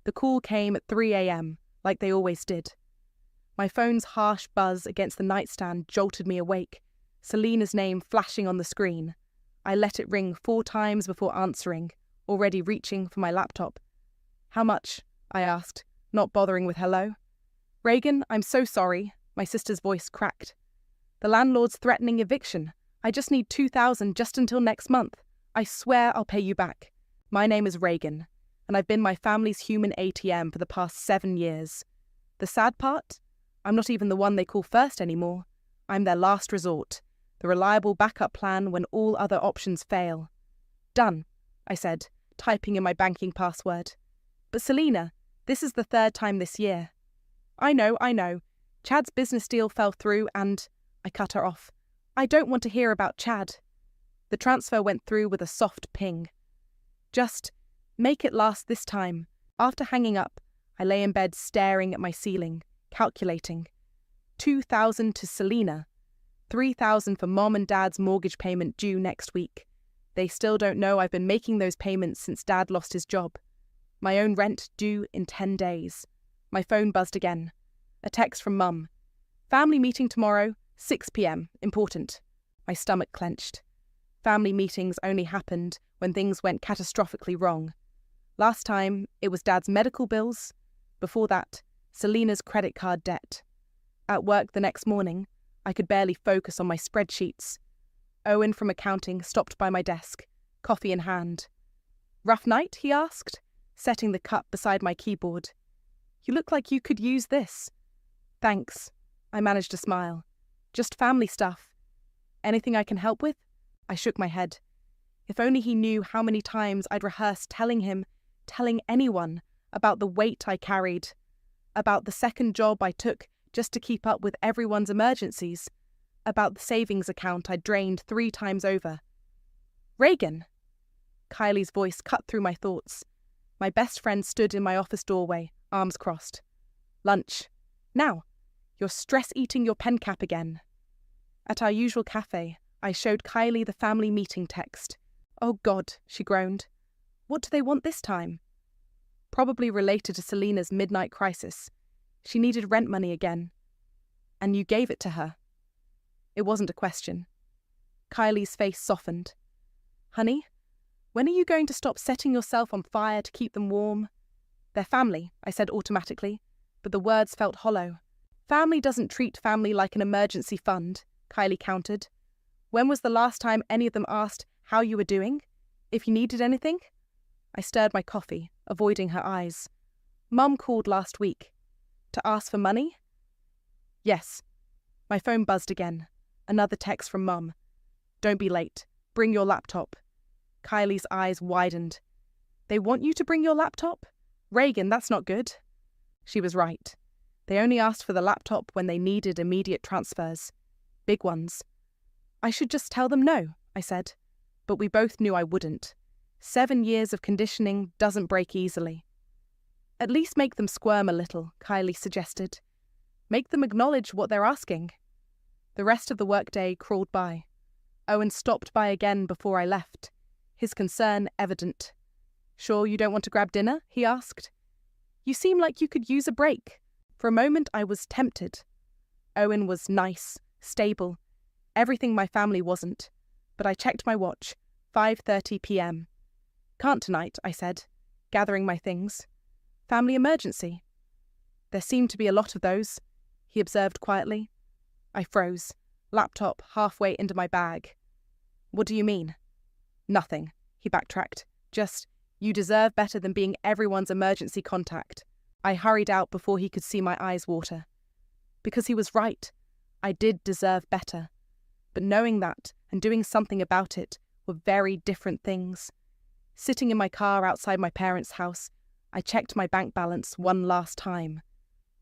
The call came at 3 a.m., like they always did. My phone's harsh buzz against the nightstand jolted me awake, Selena's name flashing on the screen. I let it ring 4 times before answering, already reaching for my laptop. "How much?" I asked, not bothering with hello. "Reagan, I'm so sorry," my sister's voice cracked. "The landlord's threatening eviction. I just need $2,000 just until next month. I swear I'll pay you back. My name is Reagan, and I've been my family's human ATM for the past 7 years. The sad part? I'm not even the one they call first anymore. I'm their last resort, the reliable backup plan when all other options fail." "Done," I said, typing in my banking password. "But Selena, this is the 3rd time this year." I know. Chad's business deal fell through and..." I cut her off. "I don't want to hear about Chad." The transfer went through with a soft ping. "Just make it last this time." After hanging up, I lay in bed staring at my ceiling, calculating. 2,000 to Selena, 3,000 for Mom and Dad's mortgage payment due next week. They still don't know I've been making those payments since Dad lost his job. My own rent due in 10 days. My phone buzzed again. A text from Mum. "Family meeting tomorrow, 6 p.m, important." My stomach clenched. Family meetings only happened when things went catastrophically wrong. Last time, it was Dad's medical bills. Before that, Selena's credit card debt. At work the next morning, I could barely focus on my spreadsheets. Owen from accounting stopped by my desk, coffee in hand. "Rough night?" he asked, setting the cup beside my keyboard. "You look like you could use this." "Thanks." I managed to smile. "Just family stuff." "Anything I can help with?" I shook my head. If only he knew how many times I'd rehearsed telling anyone, about the weight I carried, about the second job I took just to keep up with everyone's emergencies, about the savings account I drained 3 times over. "Reagan!" Kylie's voice cut through my thoughts. My best friend stood in my office doorway, arms crossed. "Lunch. Now. You're stress-eating your pen cap again." At our usual cafe, I showed Kylie the family meeting text. "Oh God," she groaned. "What do they want this time?" Probably related to Selena's midnight crisis. She needed rent money again. "And you gave it to her?" It wasn't a question. Kylie's face softened. "Honey, when are you going to stop setting yourself on fire to keep them warm?" "They're family," I said automatically, but the words felt hollow. "Family doesn't treat family like an emergency fund," Kylie countered. "When was the last time any of them asked how you were doing? If you needed anything?" I stirred my coffee, avoiding her eyes. "Mum called last week. To ask for money?" "Yes." My phone buzzed again. Another text from Mum. "Don't be late. Bring your laptop." Kylie's eyes widened. "They want you to bring your laptop? Reagan, that's not good." She was right. They only asked for the laptop when they needed immediate transfers. Big ones. "I should just tell them no," I said. But we both knew I wouldn't. 7 years of conditioning doesn't break easily. "At least make them squirm a little," Kylie suggested. "Make them acknowledge what they're asking." The rest of the workday crawled by. Owen stopped by again before I left, his concern evident. "Sure you don't want to grab dinner?" he asked. "You seem like you could use a break." For a moment I was tempted. Owen was nice, stable, everything my family wasn't. But I checked my watch, 5:30 p.m. "Can't tonight," I said, gathering my things. "Family emergency." "There seem to be a lot of those," he observed quietly. I froze, laptop halfway into my bag. "What do you mean?" "Nothing," he backtracked. "Just, you deserve better than being everyone's emergency contact." I hurried out before he could see my eyes water. Because he was right. I did deserve better. But knowing that and doing something about it were very different things. Sitting in my car outside my parents' house, I checked my bank balance one last time.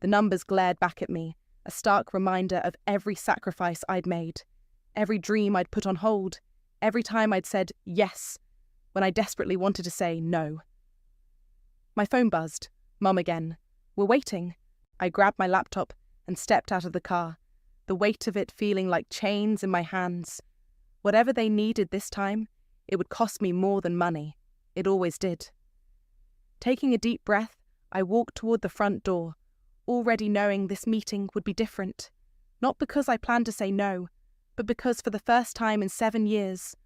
The numbers glared back at me, a stark reminder of every sacrifice I'd made, every dream I'd put on hold, every time I'd said yes, when I desperately wanted to say no. My phone buzzed. Mum again. "We're waiting." I grabbed my laptop and stepped out of the car, the weight of it feeling like chains in my hands. Whatever they needed this time, it would cost me more than money. It always did. Taking a deep breath, I walked toward the front door, already knowing this meeting would be different. Not because I planned to say no, but because for the first time in 7 years,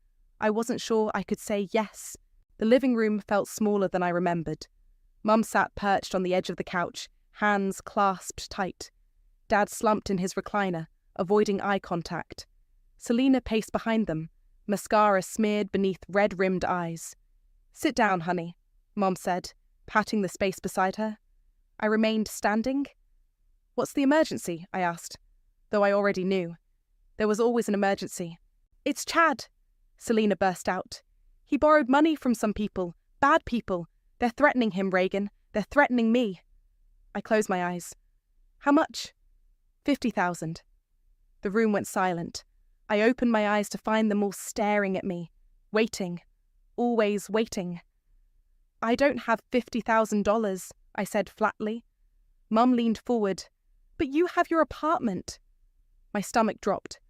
I wasn't sure I could say yes. The living room felt smaller than I remembered. Mum sat perched on the edge of the couch, hands clasped tight. Dad slumped in his recliner, avoiding eye contact. Selina paced behind them, mascara smeared beneath red-rimmed eyes. "Sit down, honey," Mom said, patting the space beside her. I remained standing. "What's the emergency?" I asked, though I already knew. There was always an emergency. "It's Chad," Selina burst out. "He borrowed money from some people, bad people. They're threatening him, Reagan. They're threatening me." I closed my eyes. "How much?" 50,000. The room went silent. I opened my eyes to find them all staring at me, waiting, always waiting. "I don't have $50,000, I said flatly. Mum leaned forward. "But you have your apartment." My stomach dropped.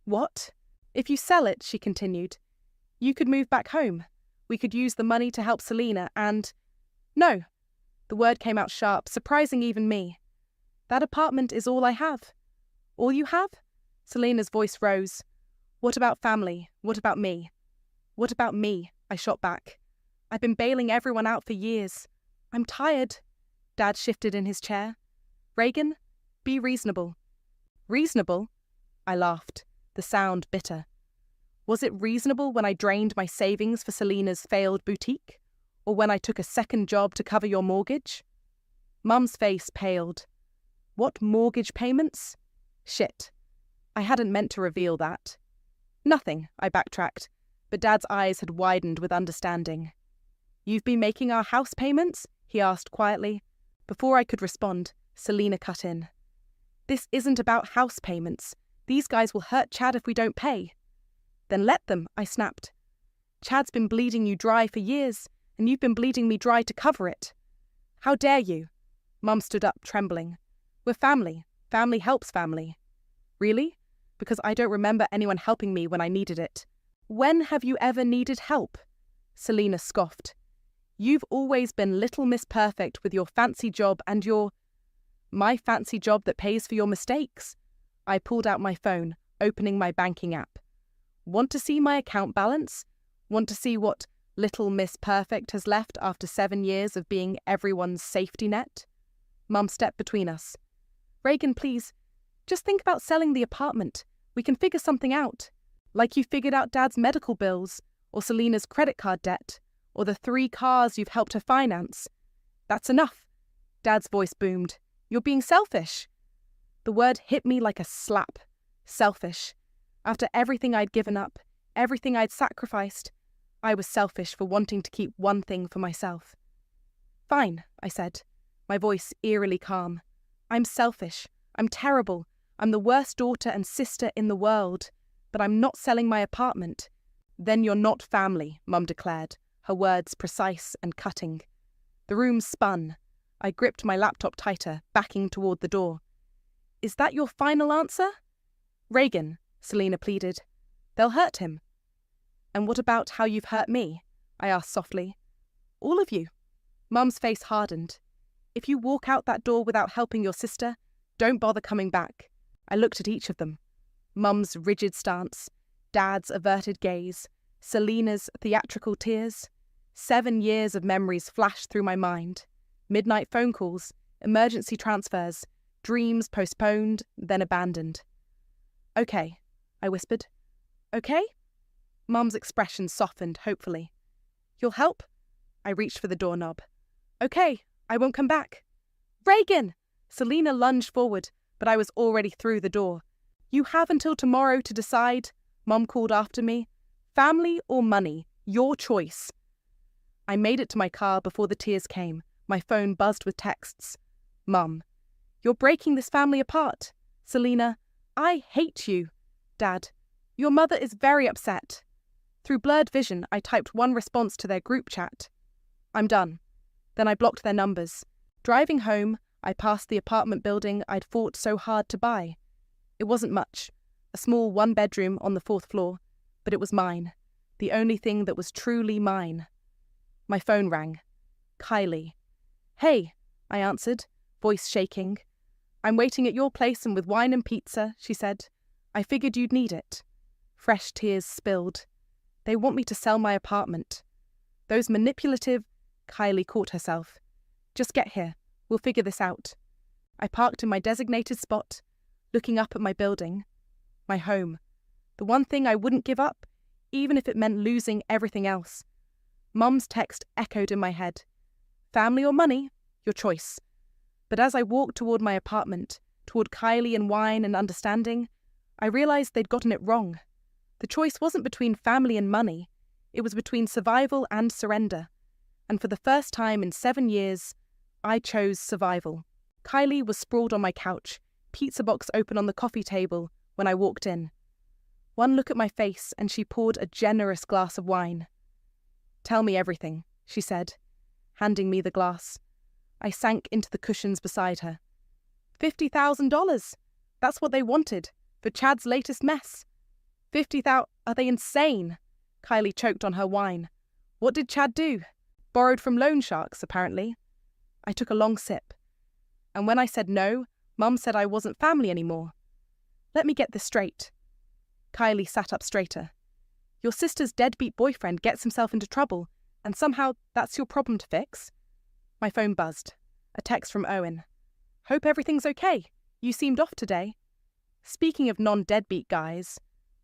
"What?" "If you sell it," she continued, "you could move back home. We could use the money to help Selina and—" "No." The word came out sharp, surprising even me. "That apartment is all I have." "All you have?" Selina's voice rose. "What about family? What about me?" "What about me?" I shot back. "I've been bailing everyone out for years. I'm tired." Dad shifted in his chair. "Reagan, be reasonable." "Reasonable?" I laughed, the sound bitter. Was it reasonable when I drained my savings for Selina's failed boutique? Or when I took a second job to cover your mortgage? Mum's face paled. "What mortgage payments?" Shit. I hadn't meant to reveal that. "Nothing," I backtracked, but Dad's eyes had widened with understanding. "You've been making our house payments?" he asked quietly. Before I could respond, Selina cut in. "This isn't about house payments. These guys will hurt Chad if we don't pay." "Then let them," I snapped. "Chad's been bleeding you dry for years, and you've been bleeding me dry to cover it." "How dare you?" Mum stood up, trembling. "We're family. Family helps family." "Really? Because I don't remember anyone helping me when I needed it." "When have you ever needed help?" Selina scoffed. "You've always been Little Miss Perfect with your fancy job and your—" "My fancy job that pays for your mistakes." I pulled out my phone, opening my banking app. "Want to see my account balance? Want to see what Little Miss Perfect has left after 7 years of being everyone's safety net?" Mum stepped between us. "Reagan, please, just think about selling the apartment. We can figure something out. Like you figured out Dad's medical bills, or Selina's credit card debt, or the 3 cars you've helped her finance. That's enough." Dad's voice boomed. "You're being selfish." The word hit me like a slap. Selfish. After everything I'd given up, everything I'd sacrificed, I was selfish for wanting to keep one thing for myself. "Fine," I said, my voice eerily calm. "I'm selfish. I'm terrible. I'm the worst daughter and sister in the world. But I'm not selling my apartment." "Then you're not family," Mum declared, her words precise and cutting. The room spun. I gripped my laptop tighter, backing toward the door. "Is that your final answer?" "Reagan," Selina pleaded. "They'll hurt him." "And what about how you've hurt me?" I asked softly. "All of you." Mum's face hardened. "If you walk out that door without helping your sister, don't bother coming back." I looked at each of them. Mum's rigid stance, Dad's averted gaze, Selina's theatrical tears. 7 years of memories flashed through my mind. Midnight phone calls, emergency transfers, dreams postponed, then abandoned. "Okay," I whispered. "Okay?" Mum's expression softened hopefully. "You'll help?" I reached for the doorknob. "Okay, I won't come back." "Reagan!" Selina lunged forward, but I was already through the door. "You have until tomorrow to decide," Mum called after me. "Family or money, your choice." I made it to my car before the tears came. My phone buzzed with texts. "Mum, you're breaking this family apart." Selina, "I hate you." Dad, "Your mother is very upset." Through blurred vision, I typed one response to their group chat. "I'm done." Then I blocked their numbers. Driving home, I passed the apartment building I'd fought so hard to buy. It wasn't much, a small 1-bedroom on the 4th floor, but it was mine, the only thing that was truly mine. My phone rang. Kylie. "Hey," I answered, voice shaking. I'm waiting at your place and with wine and pizza, she said. I figured you'd need it. Fresh tears spilled. They want me to sell my apartment. Those manipulative... Kylie caught herself. Just get here. We'll figure this out. I parked in my designated spot, looking up at my building. My home. The one thing I wouldn't give up, even if it meant losing everything else. Mum's text echoed in my head. Family or money? Your choice. But as I walked toward my apartment, toward Kylie and wine and understanding, I realized they'd gotten it wrong. The choice wasn't between family and money. It was between survival and surrender. And for the first time in 7 years, I chose survival. Kylie was sprawled on my couch, pizza box open on the coffee table, when I walked in. One look at my face and she poured a generous glass of wine. Tell me everything, she said, handing me the glass. I sank into the cushions beside her. $50,000! That's what they wanted, for Chad's latest mess. 50,000... Are they insane? Kylie choked on her wine. What did Chad do? Borrowed from loan sharks, apparently. I took a long sip. And when I said no, Mum said I wasn't family anymore. Let me get this straight. Kylie sat up straighter. Your sister's deadbeat boyfriend gets himself into trouble, and somehow that's your problem to fix? My phone buzzed. A text from Owen. Hope everything's okay. You seemed off today. Speaking of non-deadbeat guys,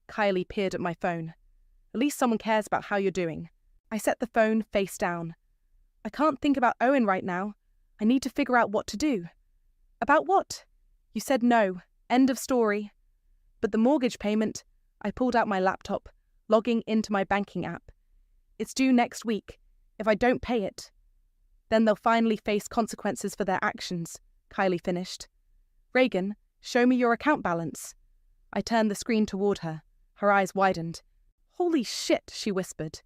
Kylie peered at my phone. At least someone cares about how you're doing. I set the phone face down. I can't think about Owen right now. I need to figure out what to do. About what? You said no. End of story. But the mortgage payment... I pulled out my laptop, logging into my banking app. It's due next week. If I don't pay it, then they'll finally face consequences for their actions, Kylie finished. Reagan, show me your account balance. I turned the screen toward her. Her eyes widened. Holy shit, she whispered.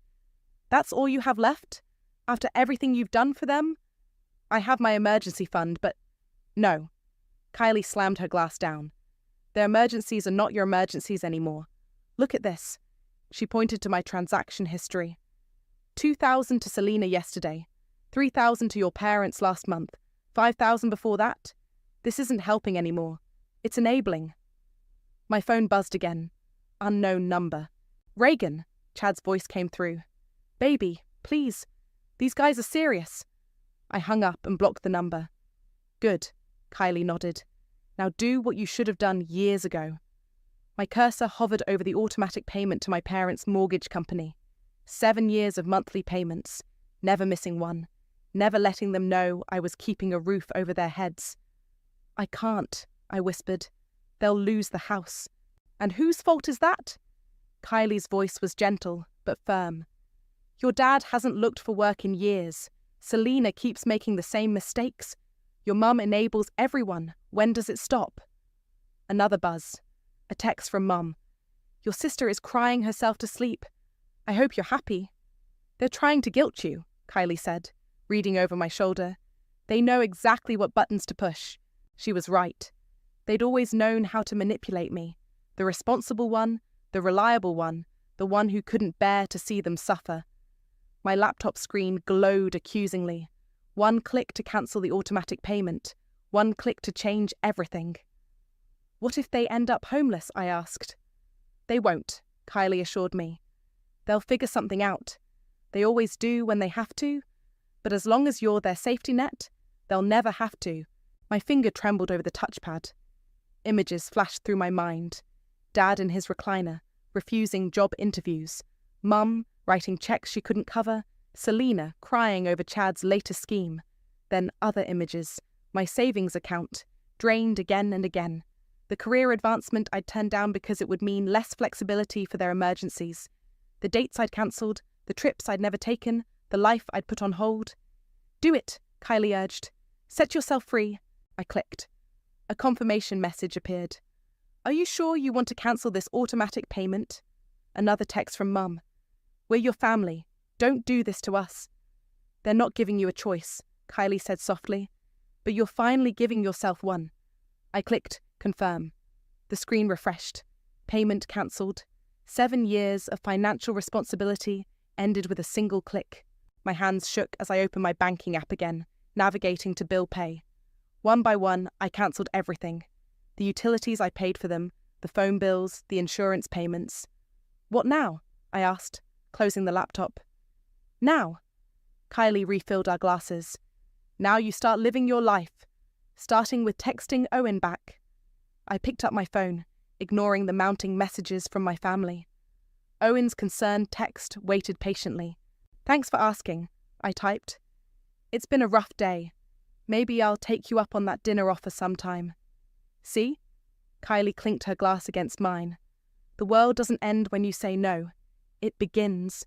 That's all you have left? After everything you've done for them? I have my emergency fund, but... No. Kylie slammed her glass down. Their emergencies are not your emergencies anymore. Look at this. She pointed to my transaction history. $2,000 to Selena yesterday. $3,000 to your parents last month. $5,000 before that. This isn't helping anymore. It's enabling. My phone buzzed again. Unknown number. Reagan, Chad's voice came through. Baby, please. These guys are serious. I hung up and blocked the number. Good, Kylie nodded. Now do what you should have done years ago. My cursor hovered over the automatic payment to my parents' mortgage company. 7 years of monthly payments, never missing one, never letting them know I was keeping a roof over their heads. I can't, I whispered. They'll lose the house. And whose fault is that? Kylie's voice was gentle, but firm. Your dad hasn't looked for work in years. Selena keeps making the same mistakes. Your mum enables everyone. When does it stop? Another buzz. A text from Mum. Your sister is crying herself to sleep. I hope you're happy. They're trying to guilt you, Kylie said, reading over my shoulder. They know exactly what buttons to push. She was right. They'd always known how to manipulate me. The responsible one, the reliable one, the one who couldn't bear to see them suffer. My laptop screen glowed accusingly. 1 click to cancel the automatic payment. 1 click to change everything. What if they end up homeless? I asked. They won't, Kylie assured me. They'll figure something out. They always do when they have to. But as long as you're their safety net, they'll never have to. My finger trembled over the touchpad. Images flashed through my mind. Dad in his recliner, refusing job interviews. Mum writing checks she couldn't cover. Selena crying over Chad's latest scheme. Then other images. My savings account, drained again and again. The career advancement I'd turned down because it would mean less flexibility for their emergencies. The dates I'd cancelled, the trips I'd never taken, the life I'd put on hold. Do it, Kylie urged. Set yourself free. I clicked. A confirmation message appeared. Are you sure you want to cancel this automatic payment? Another text from Mum. We're your family. Don't do this to us. They're not giving you a choice, Kylie said softly. But you're finally giving yourself one. I clicked confirm. The screen refreshed. Payment cancelled. 7 years of financial responsibility ended with a single click. My hands shook as I opened my banking app again, navigating to bill pay. One by one, I cancelled everything. The utilities, I paid for them, the phone bills, the insurance payments. What now? I asked, closing the laptop. Now. Kylie refilled our glasses. Now you start living your life, starting with texting Owen back. I picked up my phone, ignoring the mounting messages from my family. Owen's concerned text waited patiently. Thanks for asking, I typed. It's been a rough day. Maybe I'll take you up on that dinner offer sometime. See? Kylie clinked her glass against mine. The world doesn't end when you say no. It begins.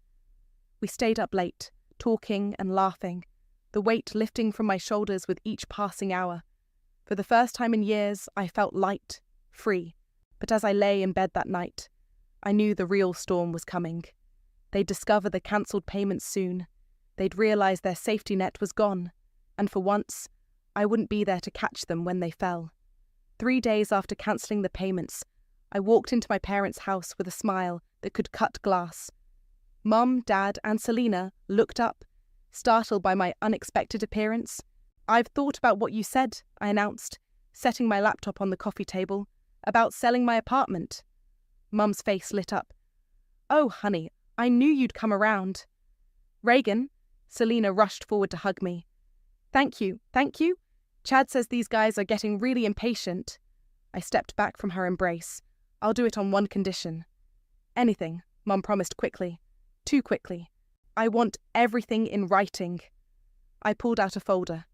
We stayed up late, talking and laughing, the weight lifting from my shoulders with each passing hour. For the first time in years, I felt light, free. But as I lay in bed that night, I knew the real storm was coming. They'd discover the cancelled payments soon. They'd realise their safety net was gone. And for once, I wouldn't be there to catch them when they fell. 3 days after cancelling the payments, I walked into my parents' house with a smile that could cut glass. Mum, Dad, and Selina looked up, startled by my unexpected appearance. I've thought about what you said, I announced, setting my laptop on the coffee table, about selling my apartment. Mum's face lit up. Oh, honey, I knew you'd come around. Reagan, Selina rushed forward to hug me. Thank you. Chad says these guys are getting really impatient. I stepped back from her embrace. I'll do it on one condition. Anything, Mum promised quickly. Too quickly. I want everything in writing. I pulled out a folder.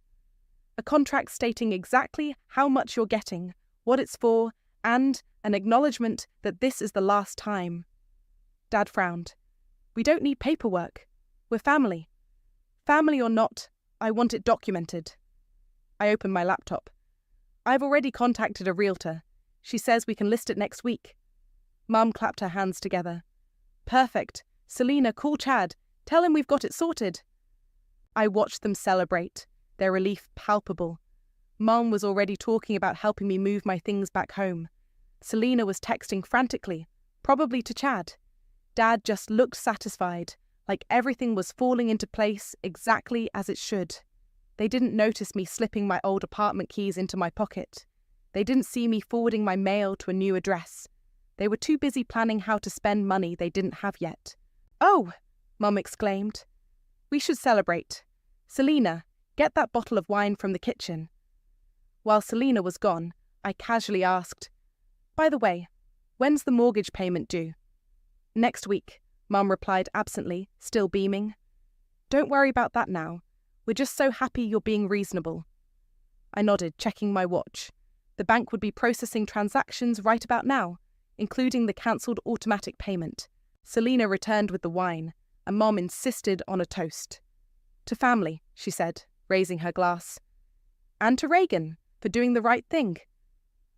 A contract stating exactly how much you're getting, what it's for, and an acknowledgement that this is the last time. Dad frowned. We don't need paperwork. We're family. Family or not, I want it documented. I opened my laptop. I've already contacted a realtor. She says we can list it next week. Mum clapped her hands together. Perfect. Selina, call Chad. Tell him we've got it sorted. I watched them celebrate, their relief palpable. Mum was already talking about helping me move my things back home. Selina was texting frantically, probably to Chad. Dad just looked satisfied, like everything was falling into place exactly as it should. They didn't notice me slipping my old apartment keys into my pocket. They didn't see me forwarding my mail to a new address. They were too busy planning how to spend money they didn't have yet. Oh, Mum exclaimed. We should celebrate. Selina, get that bottle of wine from the kitchen. While Selina was gone, I casually asked, by the way, when's the mortgage payment due? Next week, Mum replied absently, still beaming. Don't worry about that now. We're just so happy you're being reasonable. I nodded, checking my watch. The bank would be processing transactions right about now, including the cancelled automatic payment. Selina returned with the wine, and Mom insisted on a toast. To family, she said, raising her glass. And to Reagan, for doing the right thing.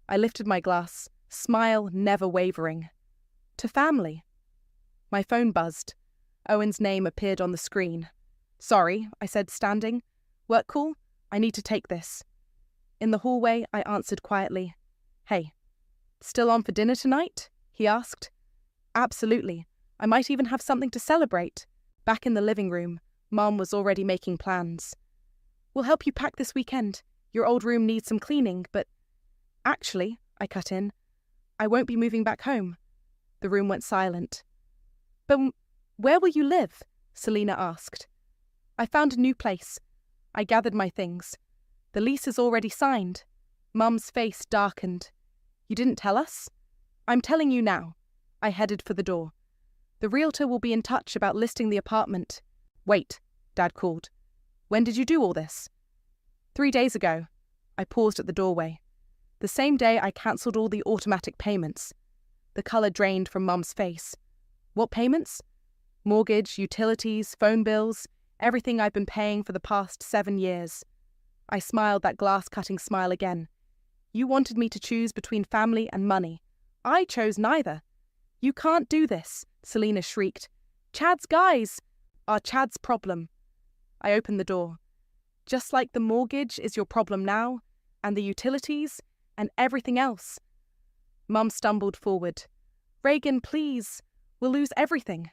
I lifted my glass, smile never wavering. To family. My phone buzzed. Owen's name appeared on the screen. Sorry, I said, standing. Work call? I need to take this. In the hallway, I answered quietly. Hey, still on for dinner tonight? He asked. Absolutely. I might even have something to celebrate. Back in the living room, Mom was already making plans. We'll help you pack this weekend. Your old room needs some cleaning, but... Actually, I cut in, I won't be moving back home. The room went silent. But where will you live? Selina asked. I found a new place. I gathered my things. The lease is already signed. Mum's face darkened. You didn't tell us? I'm telling you now. I headed for the door. The realtor will be in touch about listing the apartment. Wait, Dad called. When did you do all this? 3 days ago. I paused at the doorway. The same day I cancelled all the automatic payments. The colour drained from Mum's face. What payments? Mortgage, utilities, phone bills, everything I've been paying for the past 7 years. I smiled that glass-cutting smile again. You wanted me to choose between family and money. I chose neither. You can't do this, Selina shrieked. Chad's guys are Chad's problem. I opened the door. Just like the mortgage is your problem now, and the utilities, and everything else. Mum stumbled forward. Reagan, please. We'll lose everything.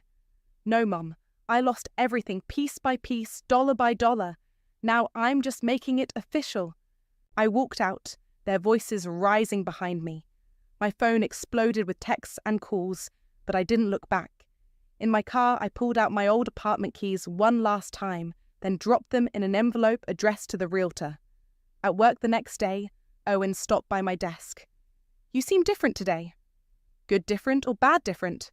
No, Mum. I lost everything piece by piece, dollar by dollar. Now I'm just making it official. I walked out, their voices rising behind me. My phone exploded with texts and calls, but I didn't look back. In my car, I pulled out my old apartment keys one last time, then dropped them in an envelope addressed to the realtor. At work the next day, Owen stopped by my desk. "You seem different today." "Good different or bad different?"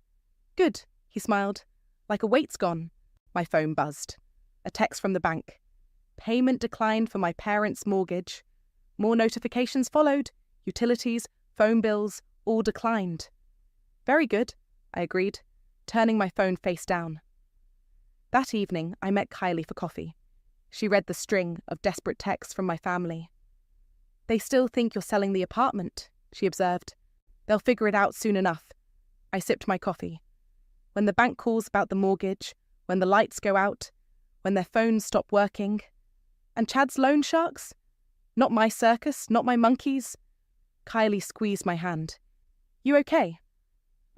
"Good," he smiled. "Like a weight's gone." My phone buzzed. A text from the bank. Payment declined for my parents' mortgage. More notifications followed. Utilities, phone bills, all declined. "Very good," I agreed, turning my phone face down. That evening, I met Kylie for coffee. She read the string of desperate texts from my family. "They still think you're selling the apartment," she observed. "They'll figure it out soon enough." I sipped my coffee. When the bank calls about the mortgage, when the lights go out, when their phones stop working. And Chad's loan sharks? Not my circus, not my monkeys. Kylie squeezed my hand. "You okay?"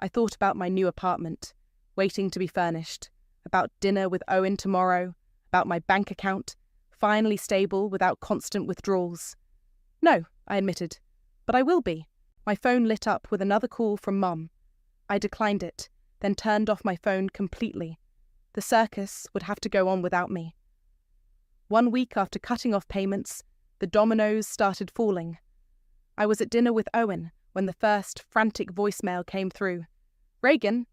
I thought about my new apartment, waiting to be furnished, about dinner with Owen tomorrow, about my bank account, finally stable without constant withdrawals. "No," I admitted, "but I will be." My phone lit up with another call from Mum. I declined it, then turned off my phone completely. The circus would have to go on without me. 1 week after cutting off payments, the dominoes started falling. I was at dinner with Owen when the first frantic voicemail came through. "Reagan?"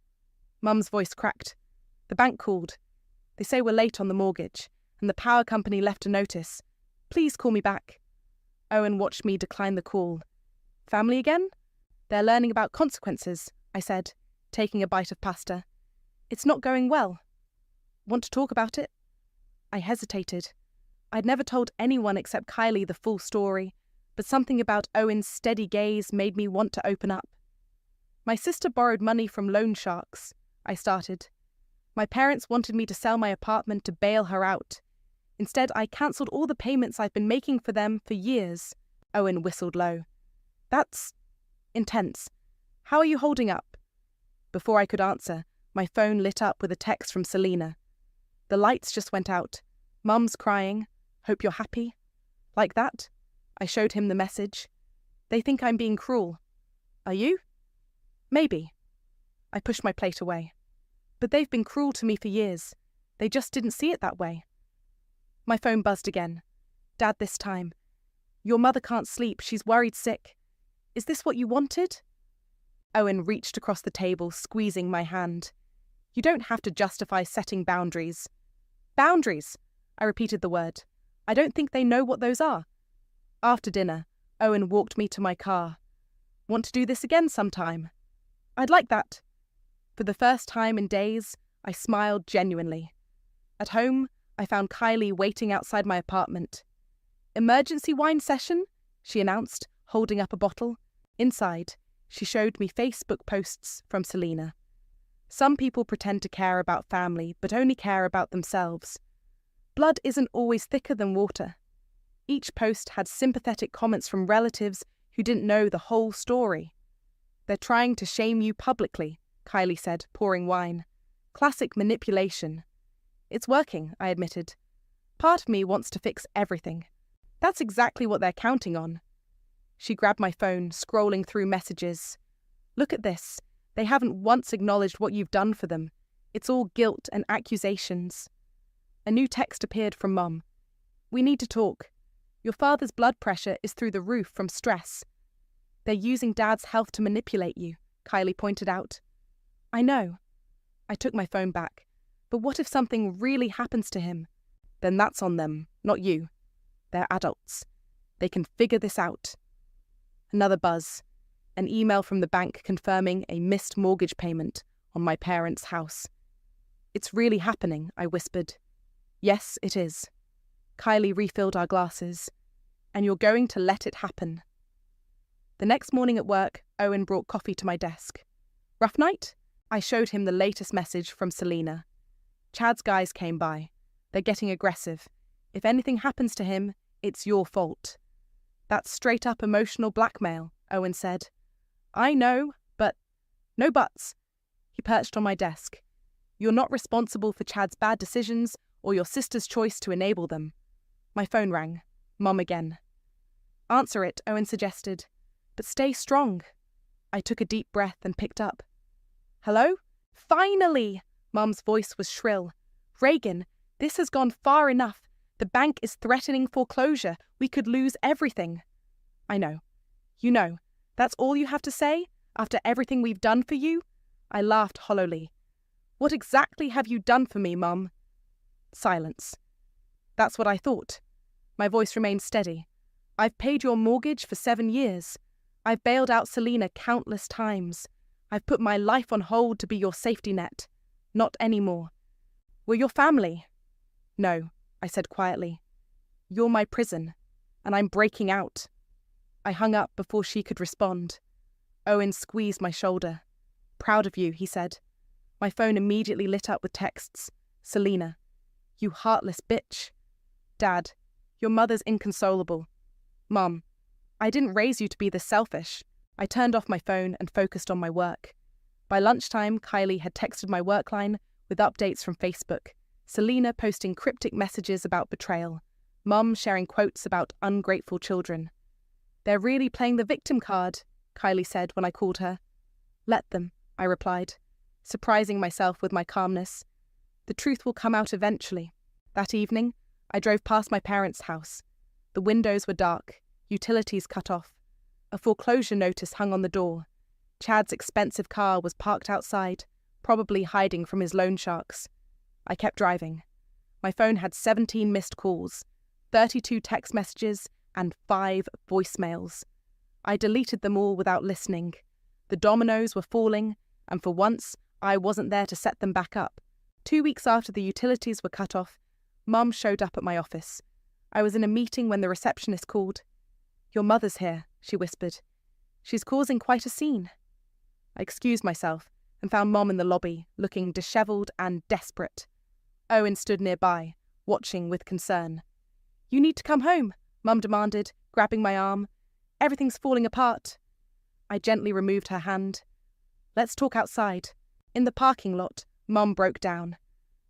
Mum's voice cracked. "The bank called. They say we're late on the mortgage, and the power company left a notice. Please call me back." Owen watched me decline the call. "Family again?" "They're learning about consequences," I said, taking a bite of pasta. "It's not going well." "Want to talk about it?" I hesitated. I'd never told anyone except Kylie the full story, but something about Owen's steady gaze made me want to open up. "My sister borrowed money from loan sharks," I started. "My parents wanted me to sell my apartment to bail her out. Instead, I cancelled all the payments I've been making for them for years." Owen whistled low. "That's intense. How are you holding up?" Before I could answer, my phone lit up with a text from Selena. "The lights just went out. Mum's crying. Hope you're happy." Like that? I showed him the message. "They think I'm being cruel." "Are you?" "Maybe." I pushed my plate away. "But they've been cruel to me for years. They just didn't see it that way." My phone buzzed again. "Dad this time. Your mother can't sleep. She's worried sick. Is this what you wanted?" Owen reached across the table, squeezing my hand. "You don't have to justify setting boundaries." "Boundaries!" I repeated the word. "I don't think they know what those are." After dinner, Owen walked me to my car. "Want to do this again sometime?" "I'd like that." For the first time in days, I smiled genuinely. At home, I found Kylie waiting outside my apartment. "Emergency wine session," she announced, holding up a bottle. Inside, she showed me Facebook posts from Selena. Some people pretend to care about family, but only care about themselves. Blood isn't always thicker than water. Each post had sympathetic comments from relatives who didn't know the whole story. "They're trying to shame you publicly," Kylie said, pouring wine. "Classic manipulation." "It's working," I admitted. "Part of me wants to fix everything. That's exactly what they're counting on." She grabbed my phone, scrolling through messages. "Look at this. They haven't once acknowledged what you've done for them. It's all guilt and accusations." A new text appeared from Mum. "We need to talk. Your father's blood pressure is through the roof from stress. They're using Dad's health to manipulate you," Kylie pointed out. "I know." I took my phone back. "But what if something really happens to him?" "Then that's on them, not you. They're adults. They can figure this out." Another buzz. An email from the bank confirming a missed mortgage payment on my parents' house. "It's really happening," I whispered. "Yes, it is." Kylie refilled our glasses. "And you're going to let it happen." The next morning at work, Owen brought coffee to my desk. "Rough night?" I showed him the latest message from Selena. "Chad's guys came by. They're getting aggressive. If anything happens to him, it's your fault." "That's straight-up emotional blackmail," Owen said. "I know, but—" "No buts." He perched on my desk. "You're not responsible for Chad's bad decisions or your sister's choice to enable them." My phone rang. Mom again. Answer it, Owen suggested. But stay strong. I took a deep breath and picked up. Hello? Finally! Mum's voice was shrill. Reagan, this has gone far enough. The bank is threatening foreclosure. We could lose everything. I know. You know. That's all you have to say? After everything we've done for you? I laughed hollowly. What exactly have you done for me, Mum? Silence. That's what I thought. My voice remained steady. I've paid your mortgage for 7 years. I've bailed out Selina countless times. I've put my life on hold to be your safety net. Not anymore. We're your family. No, I said quietly. You're my prison, and I'm breaking out. I hung up before she could respond. Owen squeezed my shoulder. Proud of you, he said. My phone immediately lit up with texts. Selina. You heartless bitch. Dad. Your mother's inconsolable. Mum. I didn't raise you to be this selfish. I turned off my phone and focused on my work. By lunchtime, Kylie had texted my work line with updates from Facebook. Selina posting cryptic messages about betrayal. Mum sharing quotes about ungrateful children. They're really playing the victim card, Kylie said when I called her. Let them, I replied, surprising myself with my calmness. The truth will come out eventually. That evening, I drove past my parents' house. The windows were dark, utilities cut off. A foreclosure notice hung on the door. Chad's expensive car was parked outside, probably hiding from his loan sharks. I kept driving. My phone had 17 missed calls, 32 text messages, and 5 voicemails. I deleted them all without listening. The dominoes were falling, and for once, I wasn't there to set them back up. 2 weeks after the utilities were cut off, Mum showed up at my office. I was in a meeting when the receptionist called. Your mother's here, she whispered. She's causing quite a scene. I excused myself and found Mom in the lobby, looking dishevelled and desperate. Owen stood nearby, watching with concern. You need to come home, Mum demanded, grabbing my arm. Everything's falling apart. I gently removed her hand. Let's talk outside. In the parking lot, Mum broke down.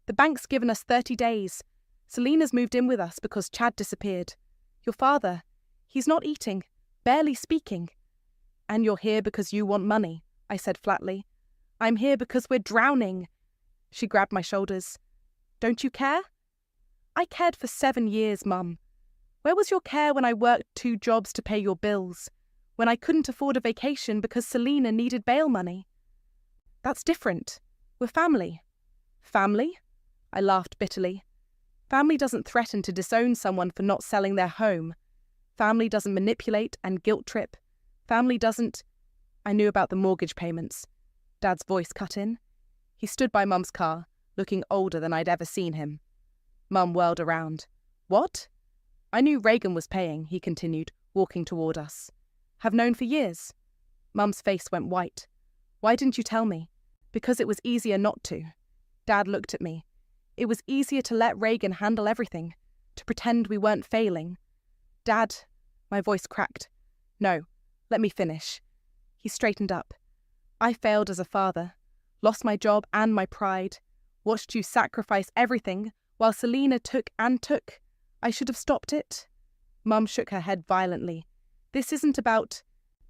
The bank's given us 30 days. Selina's moved in with us because Chad disappeared. Your father, he's not eating, barely speaking. And you're here because you want money, I said flatly. I'm here because we're drowning. She grabbed my shoulders. Don't you care? I cared for 7 years, Mum. Where was your care when I worked 2 jobs to pay your bills? When I couldn't afford a vacation because Selina needed bail money? That's different. We're family. Family? I laughed bitterly. Family doesn't threaten to disown someone for not selling their home. Family doesn't manipulate and guilt-trip. Family doesn't... I knew about the mortgage payments. Dad's voice cut in. He stood by Mum's car, looking older than I'd ever seen him. Mum whirled around. What? I knew Reagan was paying, he continued, walking toward us. Have known for years. Mum's face went white. Why didn't you tell me? Because it was easier not to. Dad looked at me. It was easier to let Reagan handle everything, to pretend we weren't failing. Dad, my voice cracked. No, let me finish. He straightened up. I failed as a father, lost my job and my pride, watched you sacrifice everything while Selina took and took. I should have stopped it. Mum shook her head violently. This isn't about...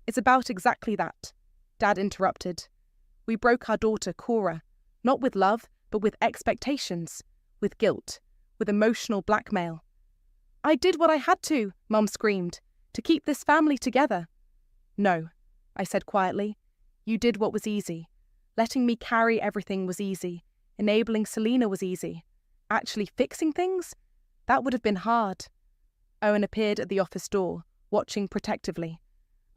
It's about exactly that. Dad interrupted. We broke our daughter, Cora, not with love, but with expectations, with guilt, with emotional blackmail. I did what I had to, Mum screamed, to keep this family together. No, I said quietly. You did what was easy. Letting me carry everything was easy. Enabling Selina was easy. Actually fixing things? That would have been hard. Owen appeared at the office door, watching protectively.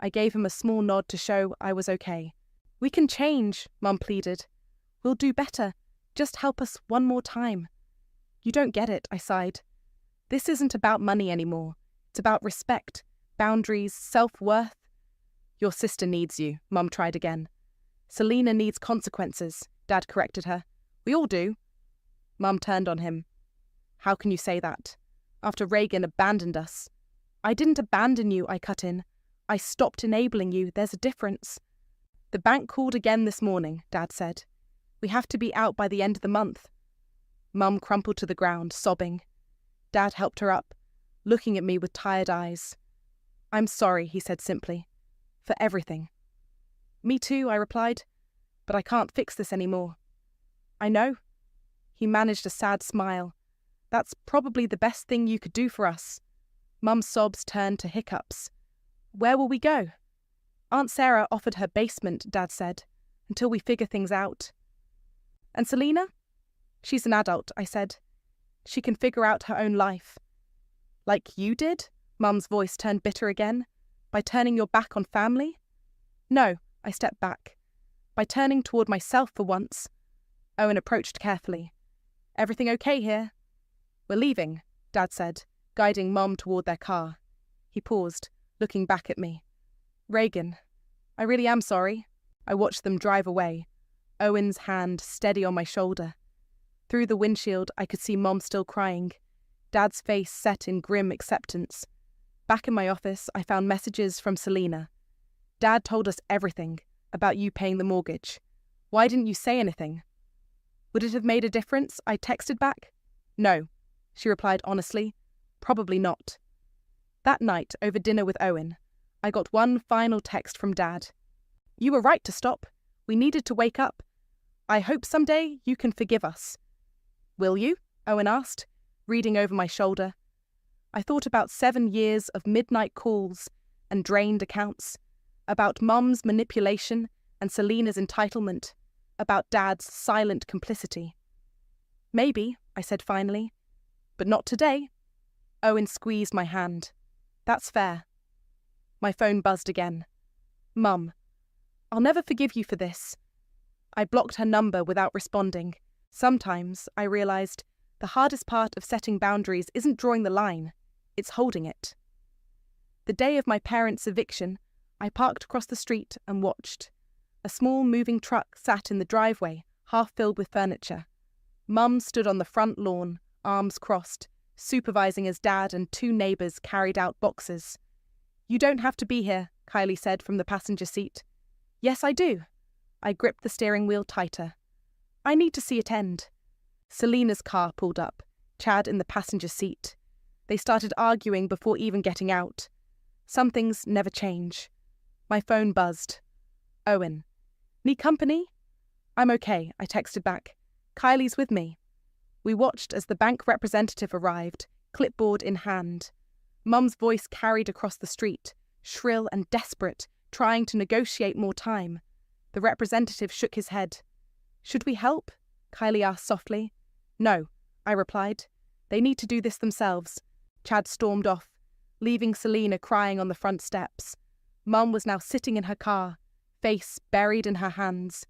I gave him a small nod to show I was okay. We can change, Mum pleaded. We'll do better. Just help us one more time. You don't get it, I sighed. This isn't about money anymore. It's about respect, boundaries, self-worth. Your sister needs you, Mum tried again. Selina needs consequences, Dad corrected her. We all do. Mum turned on him. How can you say that? After Reagan abandoned us. I didn't abandon you, I cut in. I stopped enabling you. There's a difference. The bank called again this morning, Dad said. We have to be out by the end of the month. Mum crumpled to the ground, sobbing. Dad helped her up. looking at me with tired eyes. "I'm sorry," he said simply. "For everything." "Me too," I replied. "But I can't fix this anymore." "I know." He managed a sad smile. "That's probably the best thing you could do for us." Mum's sobs turned to hiccups. "Where will we go?" "Aunt Sarah offered her basement," Dad said, "until we figure things out." "And Selina?" "She's an adult," I said. "She can figure out her own life." "Like you did?" Mum's voice turned bitter again. "By turning your back on family?" "No," I stepped back. "By turning toward myself for once." Owen approached carefully. "Everything okay here?" "We're leaving," Dad said, guiding Mum toward their car. He paused, looking back at me. "Reagan, I really am sorry." I watched them drive away, Owen's hand steady on my shoulder. Through the windshield, I could see Mom still crying, Dad's face set in grim acceptance. Back in my office, I found messages from Selina. "Dad told us everything about you paying the mortgage. Why didn't you say anything?" "Would it have made a difference?" I texted back. "No," she replied honestly. "Probably not." That night, over dinner with Owen, I got one final text from Dad. "You were right to stop. We needed to wake up. I hope someday you can forgive us." "Will you?" Owen asked, reading over my shoulder. I thought about 7 years of midnight calls and drained accounts, about Mum's manipulation and Selina's entitlement, about Dad's silent complicity. "Maybe," I said finally, "but not today." Owen squeezed my hand. "That's fair." My phone buzzed again. "Mum, I'll never forgive you for this." I blocked her number without responding. Sometimes, I realized, the hardest part of setting boundaries isn't drawing the line, it's holding it. The day of my parents' eviction, I parked across the street and watched. A small moving truck sat in the driveway, half filled with furniture. Mum stood on the front lawn, arms crossed, supervising as Dad and 2 neighbours carried out boxes. "You don't have to be here," Kylie said from the passenger seat. "Yes, I do." I gripped the steering wheel tighter. "I need to see it end." Selina's car pulled up, Chad in the passenger seat. They started arguing before even getting out. Some things never change. My phone buzzed. "Owen. Need company?" "I'm okay," I texted back. "Kylie's with me." We watched as the bank representative arrived, clipboard in hand. Mum's voice carried across the street, shrill and desperate, trying to negotiate more time. The representative shook his head. "Should we help?" Kylie asked softly. "No," I replied. "They need to do this themselves." Chad stormed off, leaving Selina crying on the front steps. Mum was now sitting in her car, face buried in her hands.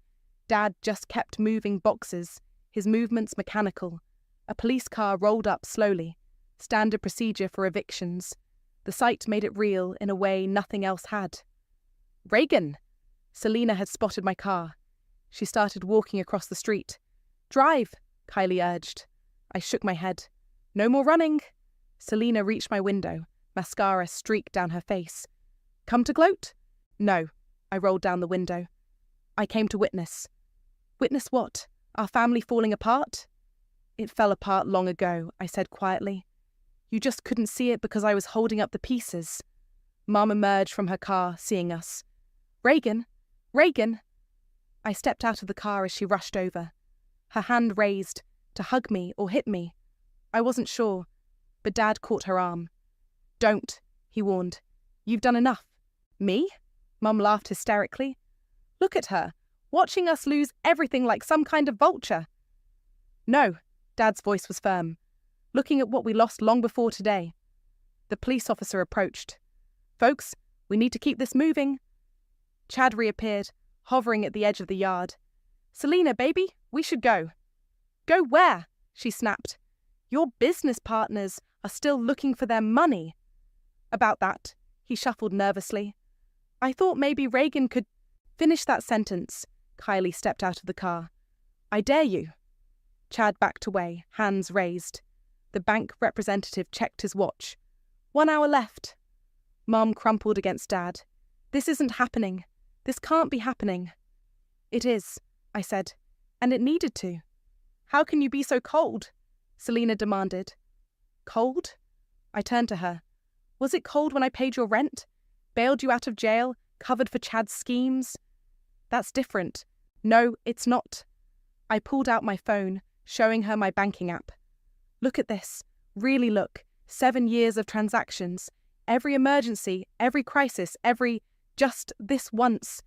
Dad just kept moving boxes, his movements mechanical. A police car rolled up slowly, standard procedure for evictions. The sight made it real in a way nothing else had. "Reagan!" Selina had spotted my car. She started walking across the street. "Drive," Kylie urged. I shook my head. "No more running." Selina reached my window, mascara streaked down her face. "Come to gloat?" "No." I rolled down the window. "I came to witness." "Witness what? Our family falling apart?" "It fell apart long ago," I said quietly. "You just couldn't see it because I was holding up the pieces." Mum emerged from her car, seeing us. "Reagan! Reagan!" I stepped out of the car as she rushed over. Her hand raised, to hug me or hit me. I wasn't sure, but Dad caught her arm. "Don't," he warned. "You've done enough." "Me?" Mum laughed hysterically. "Look at her, watching us lose everything like some kind of vulture." "No," Dad's voice was firm. "Looking at what we lost long before today." The police officer approached. "Folks, we need to keep this moving." Chad reappeared, hovering at the edge of the yard. "Selina, baby, we should go." "Go where?" she snapped. "Your business partners are still looking for their money." "About that," he shuffled nervously. "I thought maybe Reagan could—" "Finish that sentence." Kylie stepped out of the car. "I dare you." Chad backed away, hands raised. The bank representative checked his watch. 1 hour left. Mum crumpled against Dad. "This isn't happening. This can't be happening." "It is," I said, "and it needed to." "How can you be so cold?" Selina demanded. "Cold?" I turned to her. Was it cold when I paid your rent? Bailed you out of jail? Covered for Chad's schemes? That's different. No, it's not. I pulled out my phone, showing her my banking app. Look at this. Really look. 7 years of transactions. Every emergency, every crisis, just this once.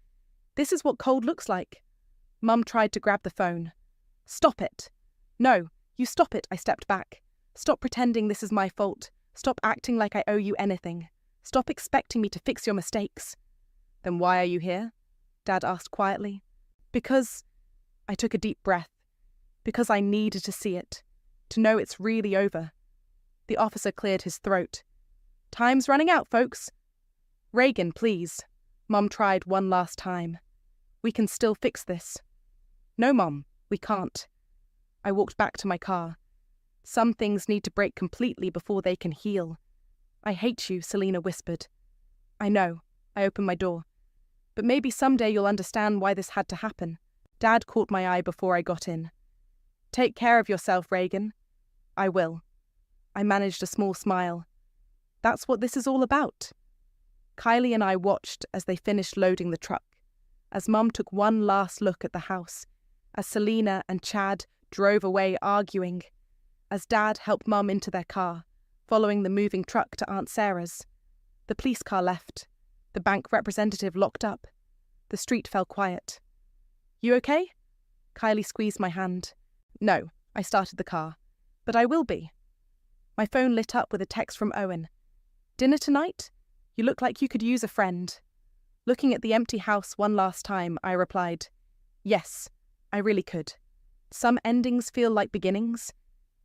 This is what cold looks like. Mum tried to grab the phone. Stop it. No, you stop it, I stepped back. Stop pretending this is my fault. Stop acting like I owe you anything. Stop expecting me to fix your mistakes. Then why are you here? Dad asked quietly. Because... I took a deep breath. Because I needed to see it. To know it's really over. The officer cleared his throat. Time's running out, folks. Reagan, please. Mum tried one last time. We can still fix this. No, Mum, we can't. I walked back to my car. Some things need to break completely before they can heal. I hate you, Selena whispered. I know. I opened my door. But maybe someday you'll understand why this had to happen. Dad caught my eye before I got in. Take care of yourself, Reagan. I will. I managed a small smile. That's what this is all about. Kylie and I watched as they finished loading the truck, as Mum took one last look at the house, as Selena and Chad drove away arguing, as Dad helped Mum into their car, following the moving truck to Aunt Sarah's. The police car left. The bank representative locked up. The street fell quiet. You okay? Kylie squeezed my hand. No, I started the car. But I will be. My phone lit up with a text from Owen. Dinner tonight? You look like you could use a friend. Looking at the empty house one last time, I replied, yes, I really could. Some endings feel like beginnings.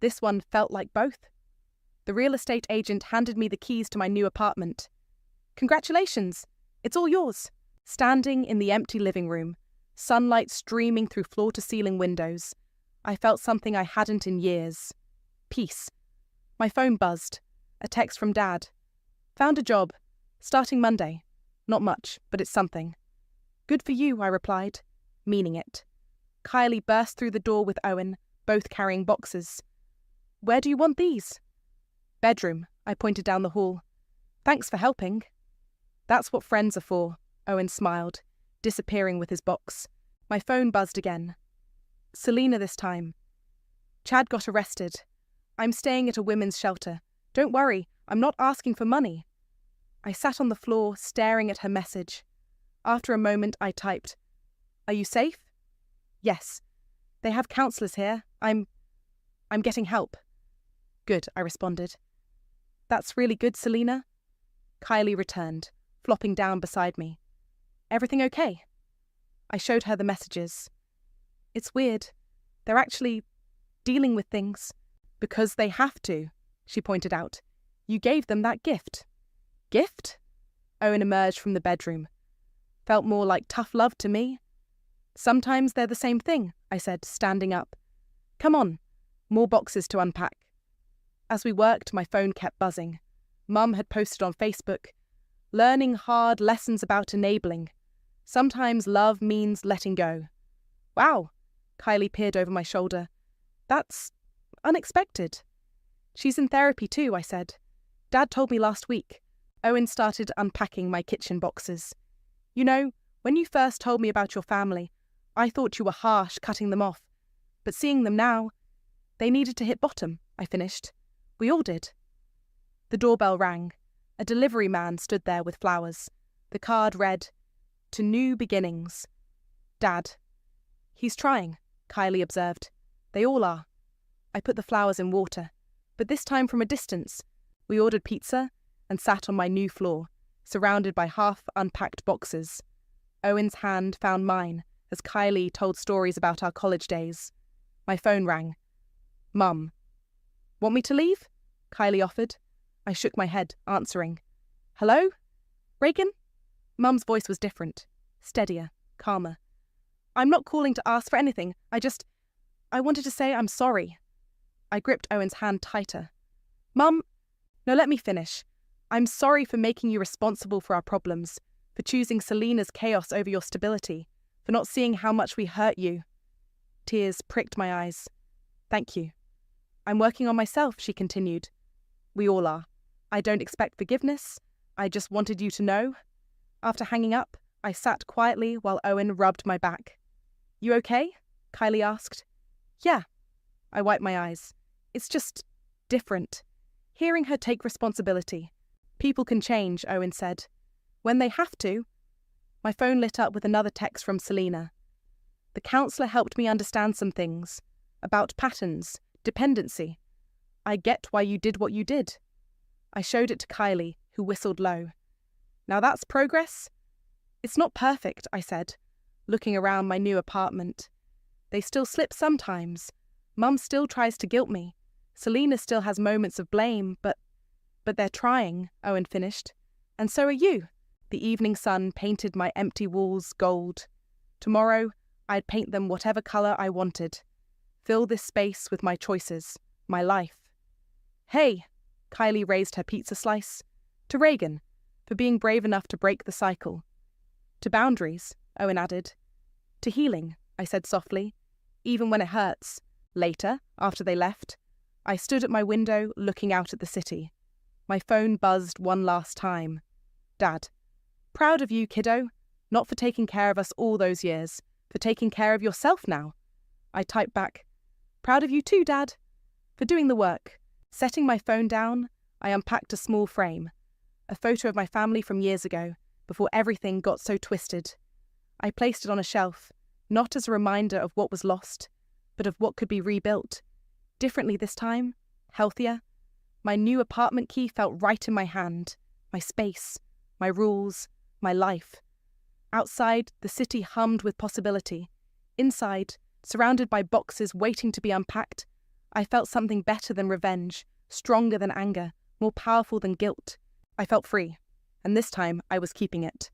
This one felt like both. The real estate agent handed me the keys to my new apartment. Congratulations, it's all yours. Standing in the empty living room, sunlight streaming through floor-to-ceiling windows, I felt something I hadn't in years. Peace. My phone buzzed. A text from Dad. Found a job. Starting Monday. Not much, but it's something. Good for you, I replied, meaning it. Kylie burst through the door with Owen, both carrying boxes. Where do you want these? Bedroom, I pointed down the hall. Thanks for helping. That's what friends are for, Owen smiled, disappearing with his box. My phone buzzed again. Selena this time. Chad got arrested. I'm staying at a women's shelter. Don't worry, I'm not asking for money. I sat on the floor, staring at her message. After a moment, I typed, Are you safe? Yes. They have counsellors here. I'm getting help. Good, I responded. That's really good, Selena. Kylie returned, flopping down beside me. Everything okay? I showed her the messages. It's weird. They're actually dealing with things. Because they have to, she pointed out. You gave them that gift. Gift? Owen emerged from the bedroom. Felt more like tough love to me. Sometimes they're the same thing, I said, standing up. Come on, more boxes to unpack. As we worked, my phone kept buzzing. Mum had posted on Facebook, learning hard lessons about enabling. Sometimes love means letting go. Wow, Kylie peered over my shoulder. That's unexpected. She's in therapy too, I said. Dad told me last week. Owen started unpacking my kitchen boxes. You know, when you first told me about your family, I thought you were harsh cutting them off. But seeing them now, they needed to hit bottom, I finished. We all did. The doorbell rang. A delivery man stood there with flowers. The card read, To New Beginnings. Dad. He's trying, Kylie observed. They all are. I put the flowers in water, but this time from a distance. We ordered pizza and sat on my new floor, surrounded by half-unpacked boxes. Owen's hand found mine as Kylie told stories about our college days. My phone rang. Mum. Want me to leave? Kylie offered. I shook my head, answering. Hello? Reagan? Mum's voice was different, steadier, calmer. I'm not calling to ask for anything. I wanted to say I'm sorry. I gripped Owen's hand tighter. Mum, no, let me finish. I'm sorry for making you responsible for our problems, for choosing Selena's chaos over your stability, for not seeing how much we hurt you. Tears pricked my eyes. Thank you. I'm working on myself, she continued. We all are. I don't expect forgiveness. I just wanted you to know. After hanging up, I sat quietly while Owen rubbed my back. You okay? Kylie asked. Yeah. I wiped my eyes. It's just different. Hearing her take responsibility. People can change, Owen said. When they have to. My phone lit up with another text from Selena. The counsellor helped me understand some things. About patterns, dependency. I get why you did what you did. I showed it to Kylie, who whistled low. Now that's progress? It's not perfect, I said, looking around my new apartment. They still slip sometimes. Mum still tries to guilt me. Selena still has moments of blame, but they're trying, Owen finished. And so are you. The evening sun painted my empty walls gold. Tomorrow, I'd paint them whatever colour I wanted. Fill this space with my choices, my life. Hey, Kylie raised her pizza slice. To Reagan, for being brave enough to break the cycle. To boundaries, Owen added. To healing, I said softly, even when it hurts. Later, after they left, I stood at my window looking out at the city. My phone buzzed one last time. Dad. Proud of you, kiddo. Not for taking care of us all those years, for taking care of yourself now. I typed back. Proud of you too, Dad. For doing the work. Setting my phone down, I unpacked a small frame. A photo of my family from years ago, before everything got so twisted. I placed it on a shelf, not as a reminder of what was lost, but of what could be rebuilt. Differently this time, healthier. My new apartment key felt right in my hand. My space, my rules, my life. Outside, the city hummed with possibility. Inside, surrounded by boxes waiting to be unpacked, I felt something better than revenge, stronger than anger, more powerful than guilt. I felt free, and this time I was keeping it.